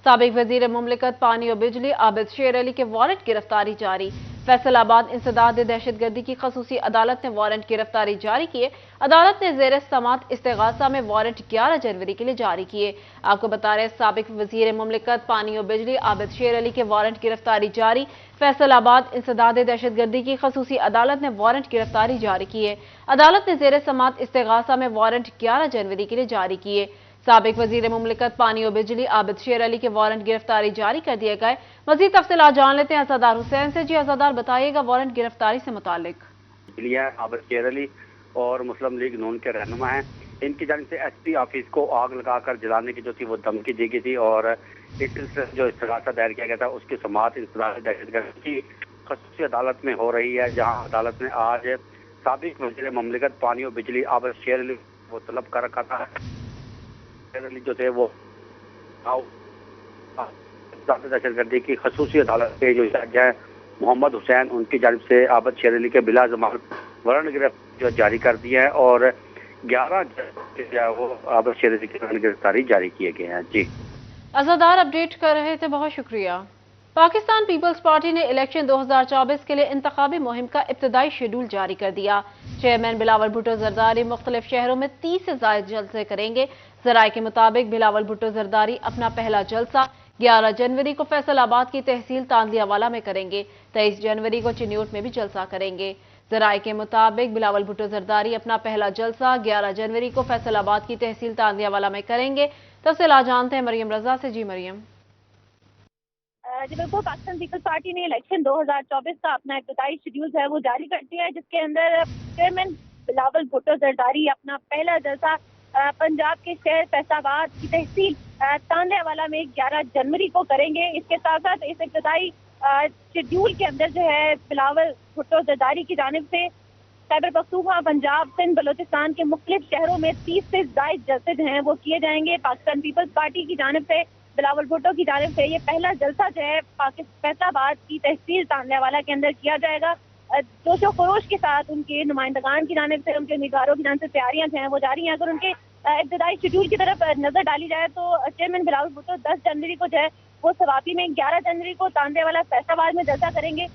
साबिक वजीर मुमलिकत पानी और बिजली आबिद शेर अली के वारंट गिरफ्तारी जारी। फैसलाबाद इंसदाद दहशतगर्दी की खसूसी अदालत ने वारंट गिरफ्तारी जारी किए। अदालत ने जेर समात इस्तेगासा में वारंट 11 जनवरी के लिए जारी किए। आपको बता रहे साबिक वजीर मुमलिकत पानी और बिजली आबिद शेर अली के वारंट गिरफ्तारी जारी। फैसलाबाद इंसदाद दहशतगर्दी की खसूसी अदालत ने वारंट गिरफ्तारी जारी किए। अदालत ने जेर समात इस्तेगासा में वारंट 11 जनवरी के लिए जारी किए। साबिक वजीर मुमलिकत पानी और बिजली आबिद शेर अली के वारंट गिरफ्तारी जारी कर दिए गए। मजीद तफसीलात जान लेते हैं अज़ादार हुसैन से। जी अज़ादार, बताइएगा वारंट गिरफ्तारी से मुतालिक। आबिद शेर अली और मुस्लिम लीग नून के रहनुमा हैं। इनकी जानिब से एसपी ऑफिस को आग लगाकर जलाने की जो थी वो धमकी दी गई थी और इस सिलसिले जो इस्तगासा दायर किया गया था उसकी समाअत इंसदाद दहशतगर्दी की खसूसी अदालत में हो रही है, जहाँ अदालत ने आज साबिक वजीर मुमलिकत पानी और बिजली आबिद शेर अली वो तलब कर रखा था। शेर अली जो थे वो दहशतगर्दी की खसूसी अदालत के जो जज हैं मोहम्मद हुसैन, उनकी जानिब से आबिद शेर अली के बिला जमानत वारंट गिरफ्तारी जारी कर दिया है और 11 वो आबिद शेर अली की गिरफ्तारी जारी किए गए हैं। जी अज़ादार, अपडेट कर रहे थे, बहुत शुक्रिया। पाकिस्तान पीपल्स पार्टी ने इलेक्शन 2024 के लिए इंतखाबी मुहिम का इब्तदाई शेड्यूल जारी कर दिया। चेयरमैन बिलावल भुट्टो जरदारी मुख्तलिफ शहरों में 30 से ज्यादा जलसे करेंगे। जराये के मुताबिक बिलावल भुट्टो जरदारी अपना पहला जलसा 11 जनवरी को फैसलाबाद की तहसील तांदियावाला में करेंगे। 23 जनवरी को चिन्यूट में भी जलसा करेंगे। जराये के मुताबिक बिलावल भुट्टो जरदारी अपना पहला जलसा 11 जनवरी को फैसलाबाद की तहसील तांदियावाला में करेंगे। तफसीलात जानते हैं मरियम रजा से। जी मरियम। जी बिल्कुल, पाकिस्तान पीपल्स पार्टी ने इलेक्शन 2024 का अपना इब्तदाई शेड्यूल है वो जारी कर दिया है, जिसके अंदर चेयरमैन बिलावल भुट्टो जरदारी अपना पहला जलसा पंजाब के शहर फैसलाबाद की तहसील तांदियावाला में 11 जनवरी को करेंगे। इसके साथ साथ इस इब्तदाई शेड्यूल के अंदर जो है बिलावल भुट्टो जरदारी की जानिब से खैबर पख्तूनख्वा, पंजाब, सिंध, बलोचिस्तान के मुख्तलिफ शहरों में 30 से ज्यादा जलसे जो हैं वो किए जाएंगे। पाकिस्तान पीपल्स पार्टी की जानिब से बिलावल भुट्टो की जानिब से ये पहला जलसा जो है फैसलाबाद की तहसील तांदियावाला के अंदर किया जाएगा। जोशो खरोश के साथ उनके नुमाइंदगान की जानिब से, उनके उम्मीदवारों की जानिब से तैयारियां जो हैं वो जारी हैं। अगर उनके इब्तदाई शेड्यूल की तरफ नजर डाली जाए तो चेयरमैन बिलावल भुट्टो 10 जनवरी को जो है वो सवाती में, 11 जनवरी को तांदियावाला फैसलाबाद में जलसा करेंगे,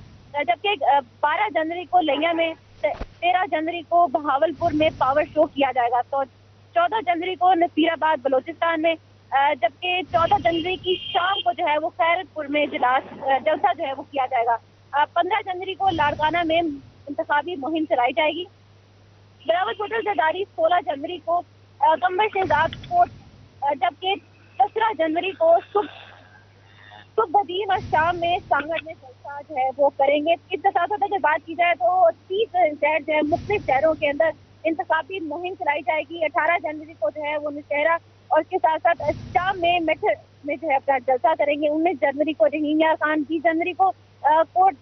जबकि 12 जनवरी को लिया में, 13 जनवरी को बहावलपुर में पावर शो किया जाएगा, तो 14 जनवरी को नसीराबाद बलोचिस्तान में, जबकि 14 जनवरी की शाम को जो है वो खैरतपुर में जलसा जो है वो किया जाएगा। 15 जनवरी को लाड़काना में इंतखाबी मुहिम चलाई जाएगी। बिलावल भुट्टो जरदारी 16 जनवरी को कंबर शहजाद कोट, जबकि 17 जनवरी को सुबह बदीन और शाम में सांगड़ में जलसा जो है वो करेंगे। इसके साथ साथ अगर बात की जाए तो 30 शहर जो है मुख्तलिफ शहरों के अंदर इंतखाबी मुहिम चलाई जाएगी। 18 जनवरी को जो है वो नौशहरा और इसके साथ साथ शाम में मेठर में जो है अपना जलसा करेंगे। 19 जनवरी को रहीमिया खान, 20 जनवरी को कोट,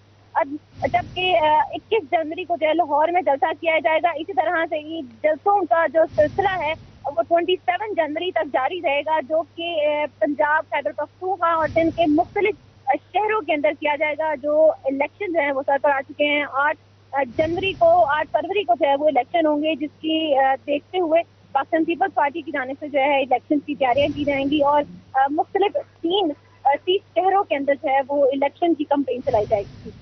जबकि 21 जनवरी को जो है लाहौर में जलसा किया जाएगा। इसी तरह से ये जलसों का जो सिलसिला है वो 27 जनवरी तक जारी रहेगा, जो कि पंजाब, खैबर पख्तूनख्वा और सिंध के मुख्तलिफ शहरों के अंदर किया जाएगा। जो इलेक्शन जो है वो सर पर आ चुके हैं। 8 फरवरी को जो है वो इलेक्शन होंगे, जिसकी देखते हुए पाकिस्तान पीपल्स पार्टी की जानिब से जो है इलेक्शन की तैयारियां की जाएंगी और मुख्तलिफ 30 शहरों के अंदर जो है वो इलेक्शन की कैंपेन चलाई जाएगी।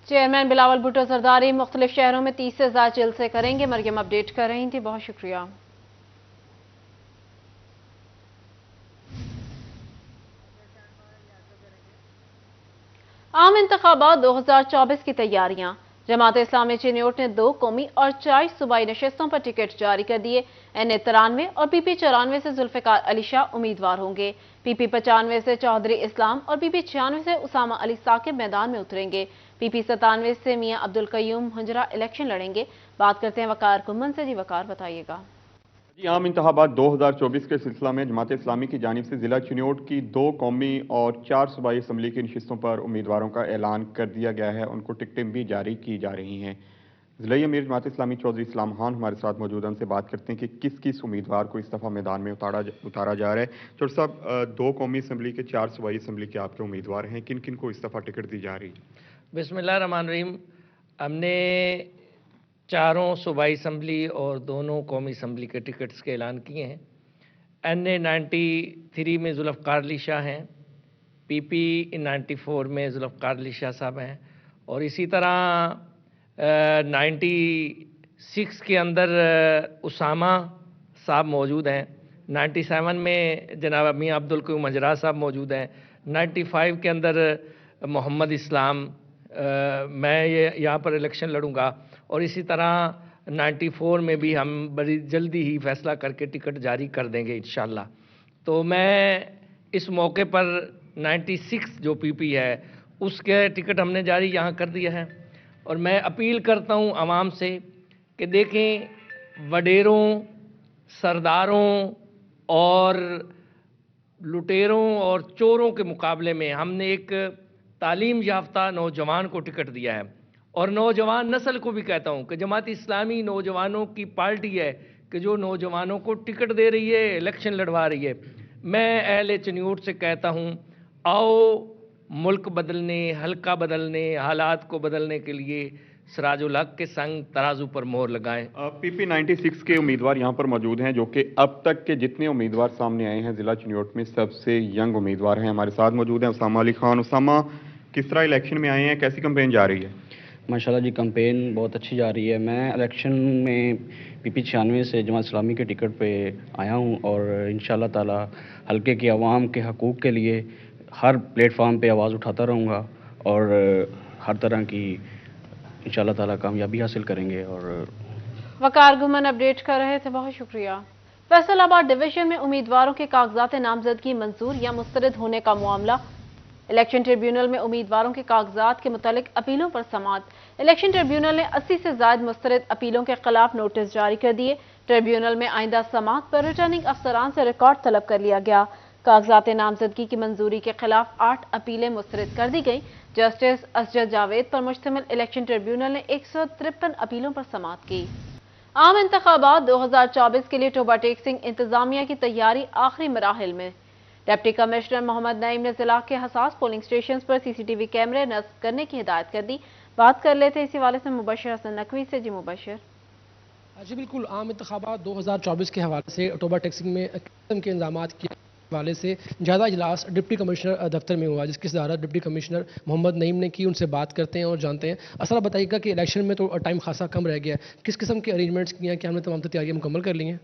चेयरमैन बिलावल भुट्टो जरदारी मुख्तलिफ शहरों में 30 से ज्यादा जलसे करेंगे। मरियम अपडेट कर रही थी, बहुत शुक्रिया। आम इंतखाबात 2024 की तैयारियां। जमात इस्लामी चिन्यूट ने 2 कौमी और 4 सूबाई नशस्तों पर टिकट जारी कर दिए। NA 93 और PP 94 से जुल्फिकार अली शाह उम्मीदवार होंगे। PP 95 से चौधरी इस्लाम और PP 96 से उसामा अली साकिब मैदान में उतरेंगे। PP 97 से मियां अब्दुल कयूम हुंजरा इलेक्शन लड़ेंगे। बात करते हैं वकार कुम्मन से। जी वकार, बताइएगा। जी, आम इंतखाबात 2024 के सिलसिला में जमात इस्लामी की जानिब से ज़िला चिन्यूट की 2 कौमी और 4 सूबाई असम्बली की नशिस्तों पर उम्मीदवारों का ऐलान कर दिया गया है। उनको टिकटें भी जारी की जा रही हैं। ज़िला अमीर जमात इस्लामी चौधरी इस्लाम खान हमारे साथ मौजूद हैं, उनसे बात करते हैं कि किस किस उम्मीदवार को इस दफ़ा मैदान में उतारा जा रहा है। चौधरी साहब, 2 कौमी असम्बली के 4 सूबाई असम्बली के आपके उम्मीदवार हैं, किन किन को इस दफ़ा टिकट दी जा रही है? बिस्मिल्लाहिर्रहमानिर्रहीम। हमने चारों सूबाई असम्बली और दोनों कौमी असम्बली के टिकट्स के ऐलान किए हैं। NA 93 में जुल्फ़कार अली शाह हैं, PP 94 में जुल्फ़कार अली शाह साहब हैं, और इसी तरह 96 के अंदर उसामा साहब मौजूद हैं, 97 में जनाब मियां अब्दुल क़य्यूम मजरा साहब मौजूद हैं, 95 के अंदर मोहम्मद इस्लाम, मैं यहाँ पर इलेक्शन लड़ूंगा, और इसी तरह 94 में भी हम बड़ी जल्दी ही फैसला करके टिकट जारी कर देंगे इंशाल्लाह। तो मैं इस मौके पर 96 जो PP है उसके टिकट हमने जारी यहाँ कर दिया है, और मैं अपील करता हूँ आवाम से कि देखें, वडेरों, सरदारों और लुटेरों और चोरों के मुकाबले में हमने एक तालीम याफ्ता नौजवान को टिकट दिया है, और नौजवान नस्ल को भी कहता हूँ कि जमात इस्लामी नौजवानों की पार्टी है कि जो नौजवानों को टिकट दे रही है, इलेक्शन लड़वा रही है। मैं अहले चनियोट से कहता हूँ, आओ मुल्क बदलने, हल्का बदलने, हालात को बदलने के लिए सिराजुल हक के संग तराजू पर मोहर लगाएं। PP 96 के उम्मीदवार यहाँ पर मौजूद हैं, जो कि अब तक के जितने उम्मीदवार सामने आए हैं जिला चिन्योट में सबसे यंग उम्मीदवार हैं। हमारे साथ मौजूद हैं उसामा अली खान। उसामा, किस तरह इलेक्शन में आए हैं, कैसी कैंपेन जा रही है? माशाल्लाह जी, कैंपेन बहुत अच्छी जा रही है। मैं इलेक्शन में PP 96 से जमात इस्लामी के टिकट पे आया हूँ, और इंशाल्लाह ताला हल्के की आवाम के हकूक़ के लिए हर प्लेटफार्म पे आवाज़ उठाता रहूँगा, और हर तरह की इंशाल्लाह ताला कामयाबी हासिल करेंगे। और वकार गुमन अपडेट कर रहे थे, बहुत शुक्रिया। फैसलाबाद डिवीजन में उम्मीदवारों के कागजात नामजदगी मंजूर या मुस्तरद होने का मामला। इलेक्शन ट्रिब्यूनल में उम्मीदवारों के कागजात के मुतालिक अपीलों पर समाअत। इलेक्शन ट्रिब्यूनल ने 80 से ज्यादा मुस्तरद अपीलों के खिलाफ नोटिस जारी कर दिए। ट्रिब्यूनल में आइंदा समाअत पर रिटर्निंग अफसरान से रिकॉर्ड तलब कर लिया गया। कागजात नामजदगी की मंजूरी के खिलाफ 8 अपीलें मुस्तरद कर दी गई। जस्टिस असजद जावेद पर मुश्तमिल इलेक्शन ट्रिब्यूनल ने 153 अपीलों पर समाअत की। आम इंतखाबात 2024 के लिए टोबा टेक्सिंग इंतजामिया की तैयारी आखिरी मराहिल में। डिप्टी कमिश्नर मोहम्मद नईम ने जिला के हसास पोलिंग स्टेशन पर CCTV कैमरे नस्ब करने की हिदायत कर दी। बात कर लेते इसी वाले से मुबशर हसन नकवी से। जी मुबशर। जी बिल्कुल, आम इंतखाबात 2024 के हवाले से टोबा टेक्सिंग में किस्म के इंतजाम के हवाले से ज़्यादा इजलास डिप्टी कमिश्नर दफ्तर में हुआ, जिसकी सदारत डिप्टी कमिश्नर मोहम्मद नईम ने की। उनसे बात करते हैं और जानते हैं। असला बताइएगा कि इलेक्शन में तो टाइम खासा कम रह गया है, किस किस्म के अरेंजमेंट्स किए हैं, कि हमने तमाम तैयारियां मुकम्मल कर ली हैं?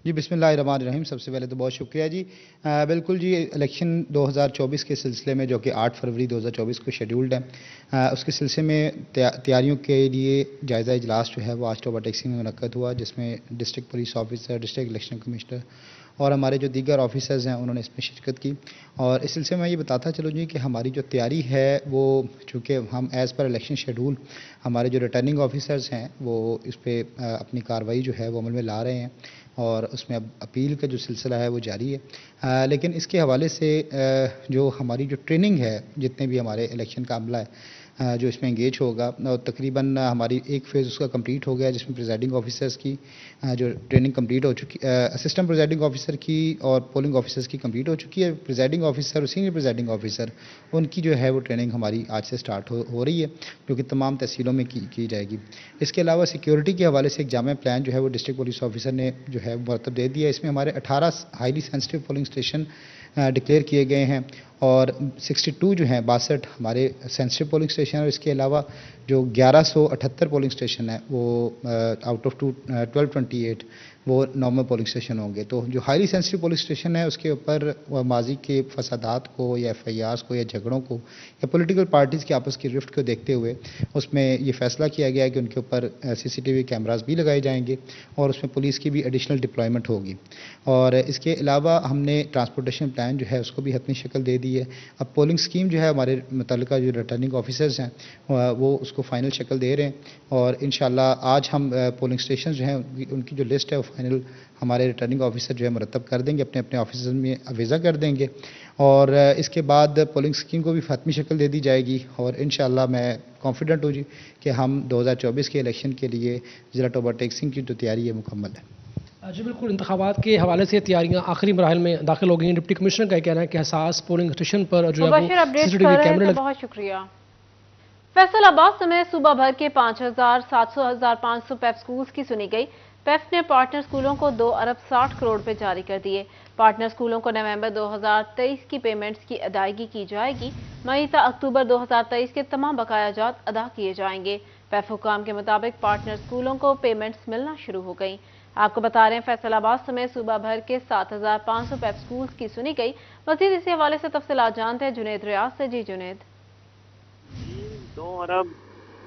जी बिस्मिल्लाहिर्रहमानिर्रहीम। सबसे पहले तो बहुत शुक्रिया जी। बिल्कुल जी, इलेक्शन 2024 के सिलसिले में, जो कि 8 फरवरी 2024 को शेड्यूल्ड है, उसके सिलसिले में तैयारियों के लिए जायज़ा इजलास जो है वो आज टोबा टेक्सिंग में मुनक्कद हुआ, जिसमें district police officer, district election commissioner और हमारे जो दीगर ऑफिसर्स हैं उन्होंने इसमें शिरकत की। और इस सिलसिले में ये बताता चलूँ जी कि हमारी जो तैयारी है वो, चूँकि हम एज़ पर इलेक्शन शेड्यूल हमारे जो रिटर्निंग ऑफिसर्स हैं वो इस पर अपनी कार्रवाई जो है वो अमल में ला रहे हैं, और उसमें अब अपील का जो सिलसिला है वो जारी है। लेकिन इसके हवाले से जो हमारी जो ट्रेनिंग है, जितने भी हमारे इलेक्शन का अमला है जो इसमें इंगेज होगा, और तकरीबन हमारी एक फ़ेज़ उसका कंप्लीट हो गया, जिसमें प्रिजाइडिंग ऑफिसर्स की जो ट्रेनिंग कंप्लीट हो चुकी, असिस्टेंट प्रिजाइडिंग ऑफिसर की और पोलिंग ऑफिसर्स की कंप्लीट हो चुकी है। प्रिजाइडिंग ऑफिसर और सीनियर प्रिजाइडिंग ऑफिसर, उनकी जो है वो ट्रेनिंग हमारी आज से स्टार्ट हो रही है, जो कि तमाम तहसीलों में की जाएगी। इसके अलावा सिक्योरिटी के हवाले से एक जामे प्लान जो है वो डिस्ट्रिक्ट पुलिस ऑफिसर ने जो है मुरतब दे दिया। इसमें हमारे 18 highly sensitive polling station declare किए गए हैं, और 62 जो हैं 62 हमारे सेंसिटिव पोलिंग स्टेशन, और इसके अलावा जो 1178 पोलिंग स्टेशन है वो आउट ऑफ 1228 वो नॉर्मल पोलिंग स्टेशन होंगे। तो जो हाईली सेंसिटिव पोलिंग स्टेशन है उसके ऊपर माजी के फसादात को या FIRs को या झगड़ों को या पॉलिटिकल पार्टीज़ के आपस की रिफ्ट को देखते हुए उसमें ये फैसला किया गया है कि उनके ऊपर CCTV कैमरास भी लगाए जाएंगे, और उसमें पुलिस की भी एडिशनल डिप्लॉयमेंट होगी। और इसके अलावा हमने ट्रांसपोर्टेशन प्लान जो है उसको भी हतमी शक्ल दे दी है। अब पोलिंग स्कीम जो है हमारे मुतल्लिका जो रिटर्निंग ऑफिसर्स हैं वो उसको फ़ाइनल शक्ल दे रहे हैं, और इंशाल्लाह आज हम पोलिंग स्टेशन जो हैं उनकी जो लिस्ट है वो फाइनल हमारे रिटर्निंग ऑफिसर जो है मुरतब कर देंगे, अपने अपने ऑफिस में अवेज़ा कर देंगे, और इसके बाद पोलिंग स्कीम को भी हतमी शक्ल दे दी जाएगी। और इंशाल्लाह मैं कॉन्फिडेंट हूँ जी कि हम 2024 के इलेक्शन के लिए ज़िला टोबा टेक्सिंग की जो तैयारी है मुकम्मल है। जी बिल्कुल, इंतखाबात के हवाले से तैयारियां आखिरी मराहिल में दाखिल हो गई हैं। डिप्टी कमिश्नर का कहना है कि हसास पोलिंग स्टेशन पर जो है वो CCTV कैमरे। बहुत शुक्रिया। फैसलाबाद समेत सूबा भर के 5,000, 700, 1,500 पेप स्कूल्स की सुनी गई। पेफ ने पार्टनर स्कूलों को 2 अरब 60 करोड़ रुपए जारी कर दिए। पार्टनर स्कूलों को नवंबर 2023 की पेमेंट्स की अदायगी की जाएगी। मई से अक्टूबर 2023 के तमाम बकाया जात अदा किए जाएंगे। पेफ हुकाम के मुताबिक पार्टनर स्कूलों को पेमेंट्स मिलना शुरू हो गई। आपको बता रहे हैं फैसलाबाद समेत सूबा भर के 7500 पेफ स्कूल्स की सुनी गई। मजीद इसी हवाले से तफसीलात जानते हैं जुनेद रियाज से। जी जुनेद। 2 अरब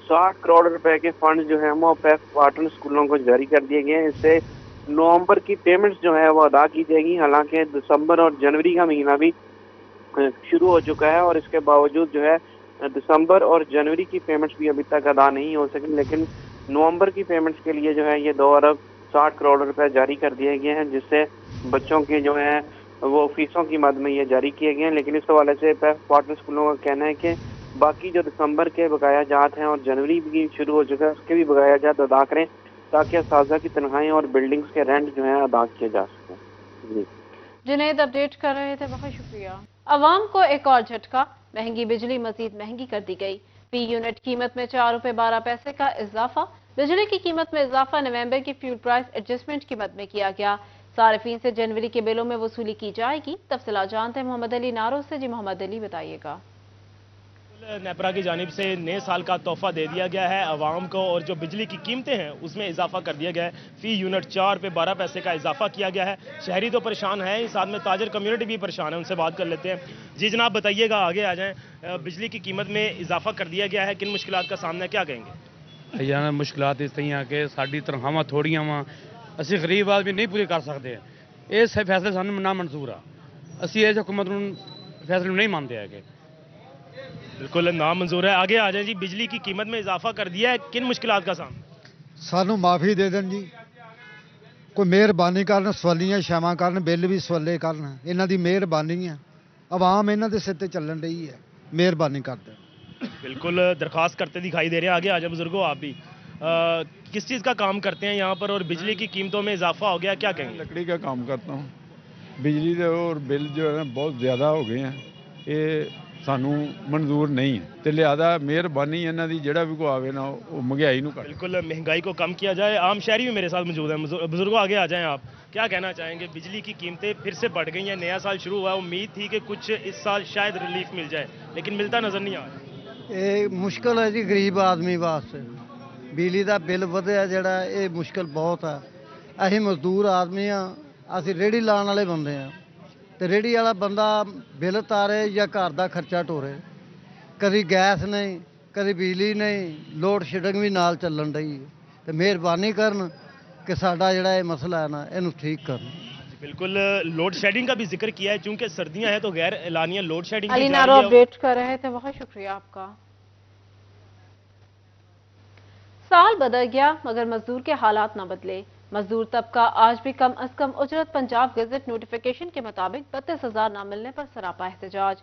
60 करोड़ रुपए के फंड जो है वो पेफ पार्टनर स्कूलों को जारी कर दिए गए हैं। इससे नवंबर की पेमेंट्स जो है वो अदा की जाएगी। हालांकि दिसंबर और जनवरी का महीना भी शुरू हो चुका है और इसके बावजूद जो है दिसंबर और जनवरी की पेमेंट्स भी अभी तक अदा नहीं हो सकी, लेकिन नवंबर की पेमेंट्स के लिए जो है ये 2 अरब 60 करोड़ रुपए जारी कर दिए गए हैं, जिससे बच्चों के जो है वो फीसों की मद में ये जारी किए गए हैं। लेकिन इस हवाले से पार्टनर स्कूलों का कहना है कि बाकी जो दिसंबर के बकाया जात हैं और जनवरी भी शुरू हो चुका है उसके भी बकाया जात अदा करें ताकि असातिज़ा की तनख्वाहें और बिल्डिंग्स के रेंट जो है अदा किए जा सकें। जुनेद अपडेट कर रहे थे, बहुत शुक्रिया। अवाम को एक और झटका, महंगी बिजली मजीद महंगी कर दी गई। फी यूनिट कीमत में 4 रुपए 12 पैसे का इजाफा। बिजली की कीमत में इजाफा नवंबर की फ्यूल प्राइस एडजस्टमेंट की मद में किया गया। सार्फिन से जनवरी के बिलों में वसूली की जाएगी। तफसीलात जानते हैं मोहम्मद अली नारो से। जी मोहम्मद अली बताइएगा। नेपरा की जानिब से नए साल का तोहफा दे दिया गया है आवाम को और जो बिजली की कीमतें हैं उसमें इजाफा कर दिया गया है। फी यूनिट 4 रुपए 12 पैसे का इजाफा किया गया है। शहरी तो परेशान है, साथ में ताजर कम्युनिटी भी परेशान है, उनसे बात कर लेते हैं। जी जनाब बताइएगा, आगे आ जाएं। बिजली की कीमत में इजाफा कर दिया गया है, किन मुश्किलात का सामना क्या कहेंगे? यार मुश्किलात इस तरह हैं कि साडी तनख्वाहां थोड़ियां वा, ਅਸੀਂ गरीब आदमी नहीं पूरी कर सकते। इस फैसले सानू ना मंजूर आ, ਅਸੀਂ इस हुकूमत फैसले नहीं मानते है। बिल्कुल नामंजूर है। आगे आ जाए जी, बिजली की कीमत में इजाफा कर दिया है, किन मुश्किलात का सामना? सानू माफ़ी दे देन जी, कोई मेहरबानी करन, सवालियां छावां करन, बिल भी सवाले करन, इन्हां दी मेहरबानी है। आवाम इन्हां दे सिर ते चलन रही है, मेहरबानी कर दें। बिल्कुल दरख्वास्त करते दिखाई दे रहे हैं। आगे आ जाए बुजुर्गों, आप भी किस चीज़ का काम करते हैं यहाँ पर और बिजली की कीमतों में इजाफा हो गया, क्या कहेंगे? लकड़ी का काम करता हूँ। बिजली के और बिल जो है ना बहुत ज़्यादा हो गए हैं, ये सानू मंजूर नहीं है, तो लिहाजा मेहरबानी इन्हां दी जिहड़ा भी कोई आवे ना वो महंगाई नूं घट। बिल्कुल महंगाई को कम किया जाए। आम शहरी भी मेरे साथ मौजूद हैं। बुजुर्गों आगे आ जाएं, आप क्या कहना चाहेंगे? बिजली की कीमतें फिर से बढ़ गई हैं, नया साल शुरू हुआ, उम्मीद थी कि कुछ इस साल शायद रिलीफ मिल जाए, लेकिन मिलता नजर नहीं आ रहा। ये मुश्किल है जी गरीब आदमी वास्ते, बिजली का बिल वधिया जिहड़ा ये मुश्किल बहुत है। असीं मजदूर आदमी हाँ, असीं रेहड़ी लाने वाले बंदे हाँ, तो रेहड़ी वाला बंदा बिल तारे या घर का खर्चा टोरे, कभी गैस नहीं कभी बिजली नहीं, लोड शेडिंग भी नाल चलन रही है। तो मेहरबानी करन कि साडा जिहड़ा ये मसला है ना इनू ठीक करन। बिल्कुल लोड शेडिंग का भी जिक्र किया है, चूंकि सर्दियां हैं तो गैर एलानिया लोड शेडिंग अली नारो अपडेट कर रहे थे, बहुत शुक्रिया आपका। साल बदल गया मगर मजदूर के हालात न बदले। मजदूर तबका आज भी कम अज कम उजरत पंजाब गजट नोटिफिकेशन के मुताबिक 32,000 न मिलने पर सरापा एहतजाज।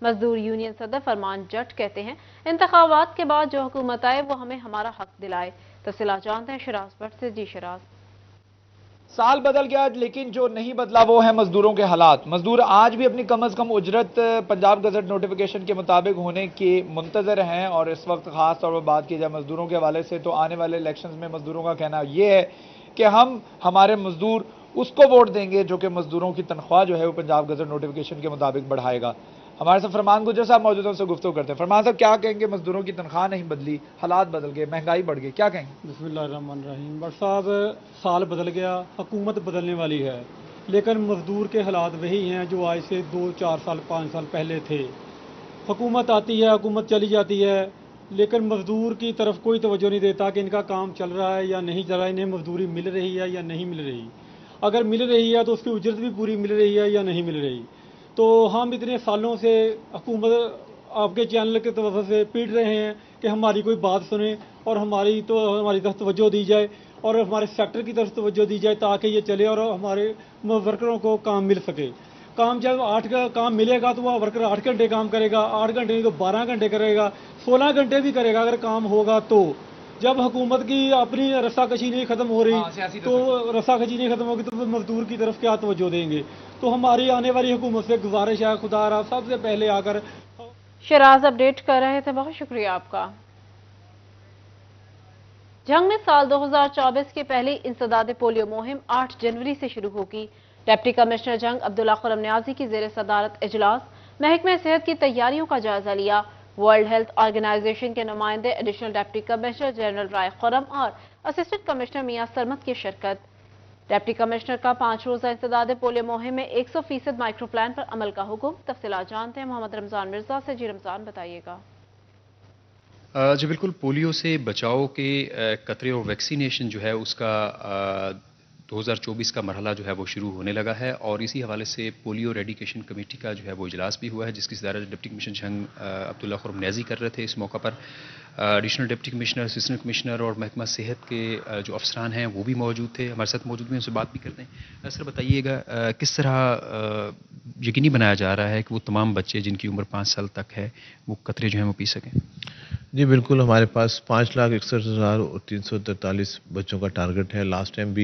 मजदूर यूनियन सदर फरमान जट कहते हैं इंतखाबात के बाद जो हुकूमत आए वो हमें हमारा हक दिलाए। तफसीलात जानते हैं शिराज भट्ट से। जी शिराज। साल बदल गया लेकिन जो नहीं बदला वो है मजदूरों के हालात। मजदूर आज भी अपनी कम अज कम उजरत पंजाब गजट नोटिफिकेशन के मुताबिक होने के मुंतजर हैं। और इस वक्त खास तौर पर बात की जाए मजदूरों के हवाले से तो आने वाले इलेक्शंस में मजदूरों का कहना यह है कि हम हमारे मजदूर उसको वोट देंगे जो कि मजदूरों की तनख्वाह जो है वो पंजाब गजट नोटिफिकेशन के मुताबिक बढ़ाएगा। हमारे साथ फरमान गुजर साहब मौजूद हैं, उनसे गुफ्तगू करते हैं। फरमान साहब क्या कहेंगे? मजदूरों की तनख्वाह नहीं बदली, हालात बदल गए, महंगाई बढ़ गई, क्या कहेंगे? बिस्मिल्लाहिर्रहमानिर्रहीम। बट साहब साल बदल गया, हुकूमत बदलने वाली है, लेकिन मजदूर के हालात वही हैं जो आज से 2, 4 साल 5 साल पहले थे। हुकूमत आती है, हुकूमत चली जाती है, लेकिन मजदूर की तरफ कोई तवज्जो नहीं देता कि इनका काम चल रहा है या नहीं चल रहा है, इन्हें मजदूरी मिल रही है या नहीं मिल रही। अगर मिल रही है तो उसकी उजरत भी पूरी मिल रही है या नहीं मिल रही। तो हम इतने सालों से हुकूमत आपके चैनल के तरफ से पीट रहे हैं कि हमारी कोई बात सुने और हमारी तरफ तवज्जो दी जाए और हमारे सेक्टर की तरफ तवज्जो दी जाए ताकि ये चले और हमारे वर्करों को काम मिल सके। काम जब 8 का काम मिलेगा तो वह वर्कर 8 घंटे काम करेगा, 8 घंटे नहीं तो 12 घंटे करेगा, 16 घंटे भी करेगा अगर काम होगा तो। जब हुकूमत की अपनी रस्साकशी नहीं खत्म हो रही तो रस्साकशी नहीं खत्म होगी तो मजदूर की तरफ क्या तवज्जो देंगे। तो हमारी आने वाली हुकूमत से गुजारिश है खुदा सबसे पहले आकर। शिराज अपडेट कर रहे थे, बहुत शुक्रिया आपका। जंग में साल 2024 की पहली इंसदाद पोलियो मुहिम 8 जनवरी से शुरू होगी। डिप्टी कमिश्नर जंग अब्दुल्ला खुरम न्याजी की जेर सदारत इजलास महकमे सेहत की तैयारियों का जायजा लिया। वर्ल्ड हेल्थ ऑर्गेनाइजेशन के नुमाइंदे एडिशनल डिप्टी कमिश्नर जनरल राय खुरम और असिस्टेंट कमिश्नर मियां सरमत की शिरकत। डिप्टी कमिश्नर का 5 रोजा इंसदाद पोलियो मुहिम में 100% माइक्रो प्लान पर अमल का हुक्म। तफसीलात जानते हैं मोहम्मद रमजान मिर्जा से। जी रमजान, बताइएगा। जी बिल्कुल, पोलियो से बचाव के कतरे और वैक्सीनेशन जो है उसका 2024 का मरहला जो है वो शुरू होने लगा है और इसी हवाले से पोलियो रेडिकेशन कमेटी का जो है वो इजलास भी हुआ है, जिसकी सदारत डिप्टी कमिश्नर जंग अब्दुल्ला खुरम न्याजी कर रहे थे। इस मौका पर additional deputy commissioner, assistant commissioner और महकमा सेहत के जो अफसरान हैं वो भी मौजूद थे, हमारे साथ मौजूद भी, उनसे बात भी करते हैं। सर बताइएगा, किस तरह यकीनी बनाया जा रहा है कि वो तमाम बच्चे जिनकी उम्र 5 साल तक है वो कतरे जो हैं वो पी सकें? जी बिल्कुल, हमारे पास 5,61,343 बच्चों का टारगेट है। लास्ट टाइम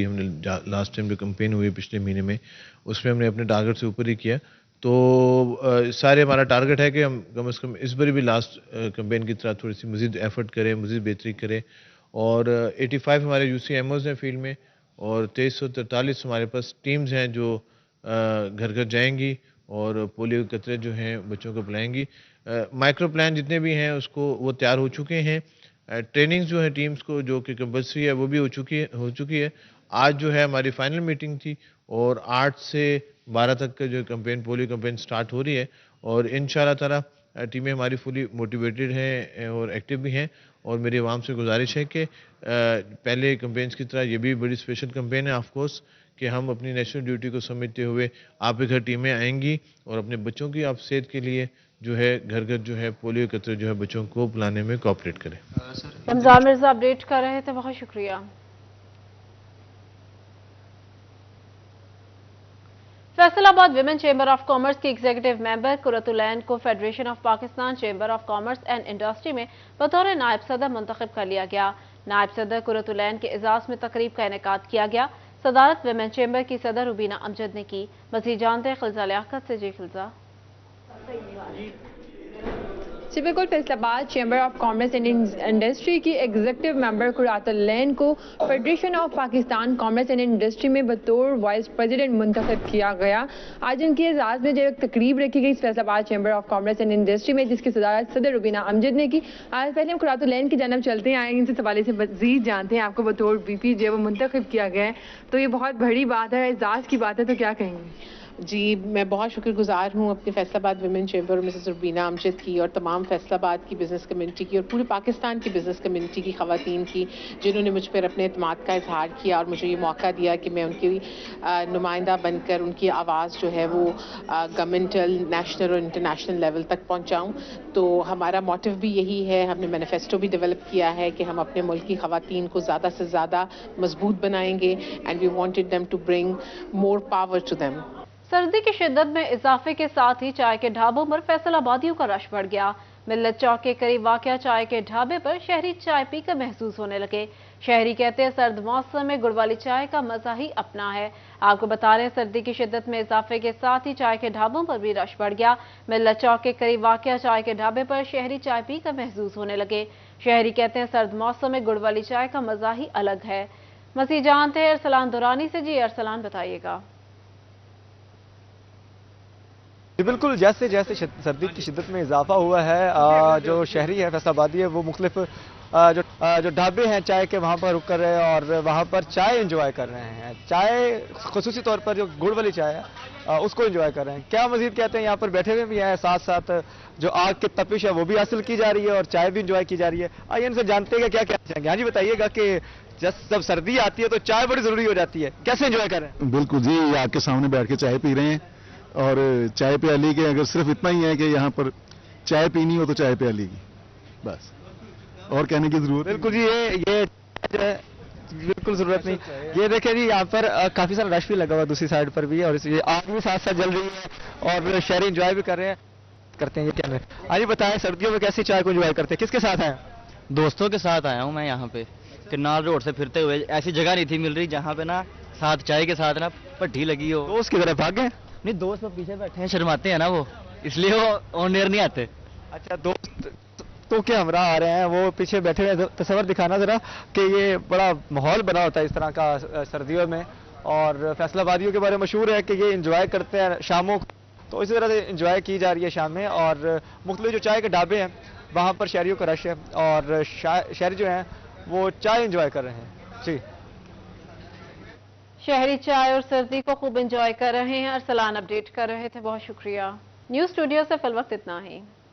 जो कैंपेन हुई पिछले महीने में, उसमें हमने अपने टारगेट से ऊपर ही किया। तो सारे हमारा टारगेट है कि हम कम से कम इस बार भी लास्ट कैंपेन की तरह थोड़ी सी मज़ीद एफर्ट करें, मज़ीद बेहतरी करें। और 85 हमारे UCMOs हैं फील्ड में और 2343 हमारे पास टीम्स हैं जो घर घर जाएंगी और पोलियो के कतरे जो हैं बच्चों को पिलाएंगी। माइक्रो प्लान जितने भी हैं उसको वो तैयार हो चुके हैं। ट्रेनिंग्स जो है टीम्स को जो कि कंपल्सरी है वो भी हो चुकी है। आज जो है हमारी फाइनल मीटिंग थी और 8 से 12 तक का जो कैंपेन, पोलियो कैंपेन स्टार्ट हो रही है और इंशाअल्लाह ताला टीमें हमारी फुली मोटिवेटेड हैं और एक्टिव भी हैं। और मेरी आवाम से गुजारिश है कि पहले कैंपेन्स की तरह ये भी बड़ी स्पेशल कैंपेन है ऑफ कोर्स, कि हम अपनी नेशनल ड्यूटी को समझते हुए आप के घर टीमें आएंगी और अपने बच्चों की आप सेहत के लिए जो है घर घर जो है पोलियो कतरे जो है बच्चों को पिलाने में कोऑपरेट करें। रमजान मिर्जा अपडेट कर रहे थे, बहुत शुक्रिया। Faisalabad women chamber of commerce की एग्जीक्यूटिव मेंबर कुरतुलैन को federation of Pakistan chamber of commerce and industry में बतौर नायब सदर मुंतखब कर लिया गया। नायब सदर कुरतुलैन के एजाज में तकरीब का इनेकाद किया गया। सदारत विमेन चेंबर की सदर रुबीना अमजद ने की। मज़ीद जानते हैं खिलजा लियाकत से। जी खिलजा। जी बिल्कुल, Faisalabad chamber of commerce and industry की एग्जीक्यूटिव मेंबर कुरातुलैन को federation of Pakistan commerce and industry में बतौर वाइस प्रेसिडेंट मुंतखब किया गया। आज इनके एजाज में जो एक तकरीब रखी गई Faisalabad chamber of commerce and industry में, जिसकी सदारत सदर रुबीना अमजद ने की। आज पहले हम कुरातुलैन की जानब चलते हैं, इनसे सवाल से मजीद जानते हैं। आपको बतौर VP जो है वो मुंतखब किया गया है, तो ये बहुत बड़ी बात है, एजाज की बात है, तो क्या कहेंगे? जी, मैं बहुत शुक्रगुजार हूँ अपने फैसलाबाद विमेन चैम्बर और मिसेस रुबीना अमजद की और तमाम फैसलाबाद की बिज़नेस कम्युनिटी की और पूरे पाकिस्तान की बिज़नेस कम्युनिटी की ख़वातीन की, जिन्होंने मुझ पर अपने एतमाद का इजहार किया और मुझे ये मौका दिया कि मैं उनकी नुमाइंदा बनकर उनकी आवाज़ जो है वो गवर्नमेंटल, नेशनल और इंटरनेशनल लेवल तक पहुँचाऊँ। तो हमारा मोटिव भी यही है, हमने मैनिफेस्टो भी डेवलप किया है कि हम अपने मुल्क की ख़वातीन को ज़्यादा से ज़्यादा मजबूत बनाएंगे and we wanted them to bring more power to them. सर्दी की शिद्दत में इजाफे के साथ ही चाय के ढाबों पर फैसलाबादियों का रश बढ़ गया। मिल्लत चौक के करीब वाक़या चाय के ढाबे पर शहरी चाय पीकर महसूस होने लगे। शहरी कहते हैं सर्द मौसम में गुड़ वाली चाय का मजा ही अपना है। आपको बता रहे हैं, सर्दी की शिद्दत में इजाफे के साथ ही चाय के ढाबों पर भी रश बढ़ गया। मिल्लत चौक के करीब वाक़या चाय के ढाबे पर शहरी चाय पीकर महसूस होने लगे। शहरी कहते हैं सर्द मौसम में गुड़ वाली चाय का मजा ही अलग है। मज़ीद जानते हैं अरसलान दुरानी से। जी अरसलान, बताइएगा। बिल्कुल, जैसे जैसे सर्दी की शिद्दत में इजाफा हुआ है, जो शहरी है फैसलाबादी है वो मुख्तलिफ जो ढाबे हैं चाय के वहाँ पर रुक कर रहे हैं और वहाँ पर चाय एंजॉय कर रहे हैं। चाय खुसूसी तौर पर जो गुड़ वाली चाय है उसको एंजॉय कर रहे हैं। क्या मजीद कहते हैं, यहाँ पर बैठे हुए भी हैं, साथ साथ जो आग की तपिश है वो भी हासिल की जा रही है और चाय भी एंजॉय की जा रही है। आइए इनसे जानते हैं क्या क्या चाहेंगे। हाँ जी, बताइएगा कि जब सर्दी आती है तो चाय बड़ी जरूरी हो जाती है, कैसे एंजॉय कर रहे हैं? बिल्कुल जी, आग के सामने बैठ के चाय पी रहे हैं और चाय प्याली के अगर सिर्फ इतना ही है कि यहाँ पर चाय पीनी हो तो चाय प्याली की, बस और कहने की जरूरत। बिल्कुल जी, ये बिल्कुल जरूरत नहीं। ये देखिए जी, यहाँ पर काफी सारा रश भी लगा हुआ दूसरी साइड पर भी और ये आग भी साथ साथ जल रही है और शहरी एंजॉय भी कर रहे हैं, करते हैं ये क्या। आइए बताएं, सर्दियों में कैसी चाय को एंजॉय करते हैं, किसके साथ हैं? दोस्तों के साथ आया हूँ मैं। यहाँ पे किन्नार रोड से फिरते हुए ऐसी जगह नहीं थी मिल रही जहाँ पे ना साथ चाय के साथ ना भट्टी लगी हो। दोस्त की तरफ भाग गए? नहीं, दोस्त तो पीछे बैठे हैं, शर्माते हैं ना वो, इसलिए वो ऑन एयर नहीं आते। अच्छा, दोस्त दोस्तों के हमरा आ रहे हैं, वो पीछे बैठे हुए हैं। तस्वर दिखाना ज़रा कि ये बड़ा माहौल बना होता है इस तरह का सर्दियों में, और फैसलाबादियों के बारे में मशहूर है कि ये इंजॉय करते हैं शामों को, तो इसी तरह से इंजॉय की जा रही है शाम में। और मुख्तलिफ जो चाय के ढाबे हैं वहाँ पर शहरियों का रश है और शहरी जो हैं वो चाय इंजॉय कर रहे हैं। जी, शहरी चाय और सर्दी को खूब एंजॉय कर रहे हैं। अरसलान अपडेट कर रहे थे, बहुत शुक्रिया। न्यूज़ स्टूडियो से फिल वक्त इतना ही।